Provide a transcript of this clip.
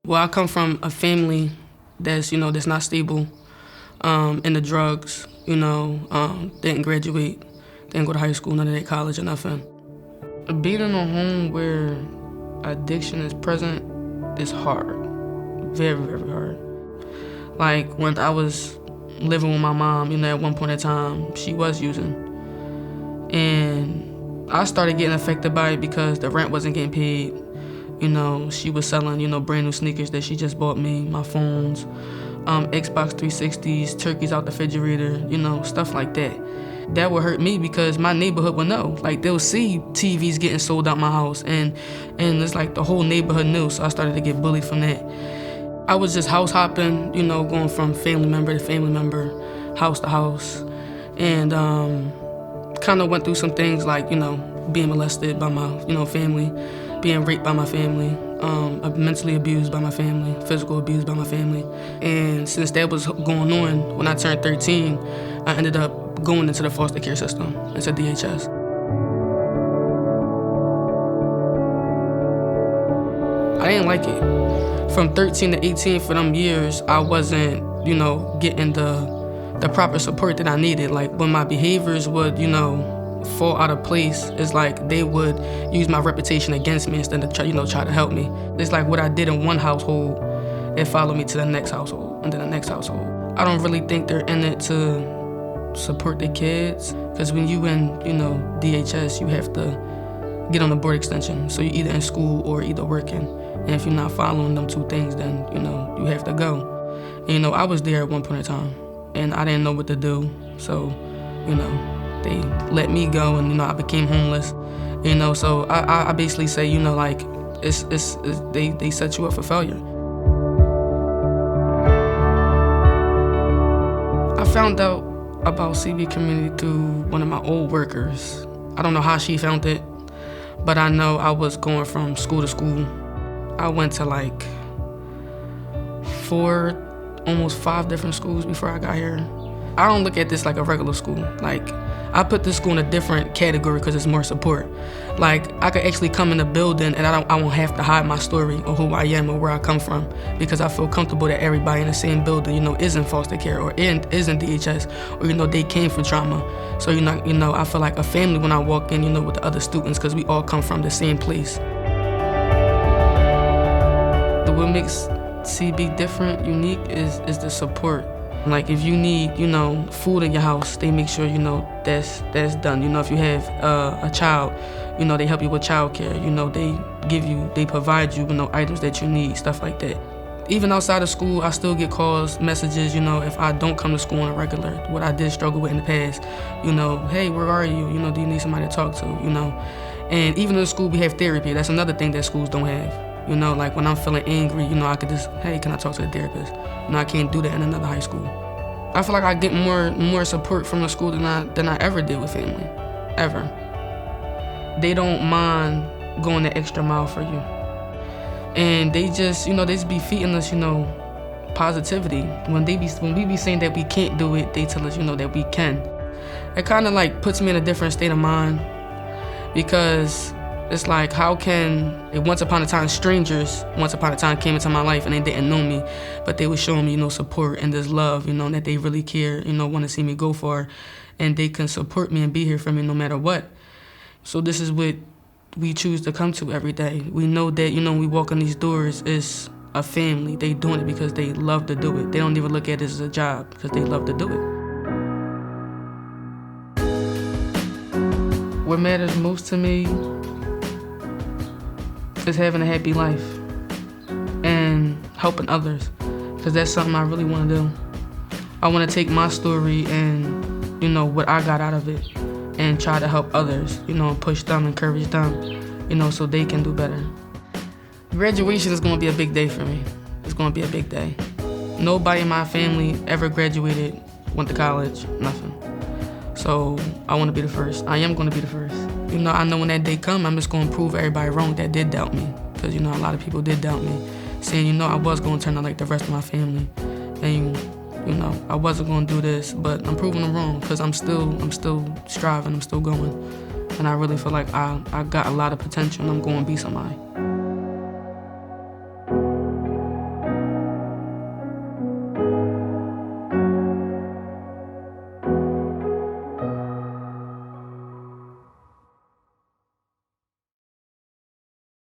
Well, I come from a family that's not stable, in the drugs, didn't graduate, didn't go to high school, none of that, college or nothing. Being in a home where addiction is present is hard, very, very hard. Like when I was living with my mom, at one point in time, she was using. And I started getting affected by it because the rent wasn't getting paid. She was selling, brand new sneakers that she just bought me, my phones, Xbox 360s, turkeys out the refrigerator, stuff like that. That would hurt me because my neighborhood would know. Like they'll see TVs getting sold out my house and it's like the whole neighborhood knew, so I started to get bullied from that. I was just house hopping, going from family member to family member, house to house, and kind of went through some things like, being molested by my, family, being raped by my family, mentally abused by my family, physical abuse by my family. And since that was going on, when I turned 13, I ended up going into the foster care system, into DHS. I didn't like it. From 13 to 18, for them years, I wasn't, getting the proper support that I needed. Like when my behaviors would, fall out of place, it's like they would use my reputation against me instead of try to help me. It's like what I did in one household, it followed me to the next household and then the next household. I don't really think they're in it to support the kids, because when you in DHS, you have to get on the board extension. So you're either in school or either working. And if you're not following them two things, then you have to go. And, I was there at one point in time and I didn't know what to do. So, they let me go and, I became homeless. So I basically say, they set you up for failure. I found out about CB community through one of my old workers. I don't know how she found it, but I know I was going from school to school. I went to like 4, almost 5 different schools before I got here. I don't look at this like a regular school. Like, I put this school in a different category because it's more support. Like, I could actually come in the building and I won't have to hide my story or who I am or where I come from, because I feel comfortable that everybody in the same building, is in foster care or is in DHS, or, they came from trauma. So, I feel like a family when I walk in, with the other students, because we all come from the same place. What makes CB different, unique, is the support. Like if you need, food in your house, they make sure, that's done. If you have a child, they help you with childcare. They provide you, items that you need, stuff like that. Even outside of school, I still get calls, messages, if I don't come to school on a regular, what I did struggle with in the past, hey, where are you? Do you need somebody to talk to, And even in school, we have therapy. That's another thing that schools don't have. Like when I'm feeling angry, I could just, hey, can I talk to a therapist? I can't do that in another high school. I feel like I get more support from the school than I ever did with family, ever. They don't mind going the extra mile for you. And they just, they just be feeding us, positivity. When we be saying that we can't do it, they tell us, that we can. It kind of like puts me in a different state of mind, because it's like, how can, once upon a time, strangers, once upon a time came into my life and they didn't know me, but they were showing me, support and this love, that they really care, want to see me go far, and they can support me and be here for me no matter what. So this is what we choose to come to every day. We know that, when we walk in these doors, it's a family. They doing it because they love to do it. They don't even look at it as a job because they love to do it. What matters most to me is having a happy life and helping others, because that's something I really want to do. I want to take my story and, what I got out of it and try to help others, push them, encourage them, so they can do better. Graduation is going to be a big day for me. It's going to be a big day. Nobody in my family ever graduated, went to college, nothing. So I want to be the first. I am going to be the first. I know when that day comes, I'm just going to prove everybody wrong that did doubt me. Because, a lot of people did doubt me, saying, I was going to turn out like the rest of my family. And, I wasn't going to do this, but I'm proving them wrong, because I'm still striving, I'm still going. And I really feel like I got a lot of potential and I'm going to be somebody.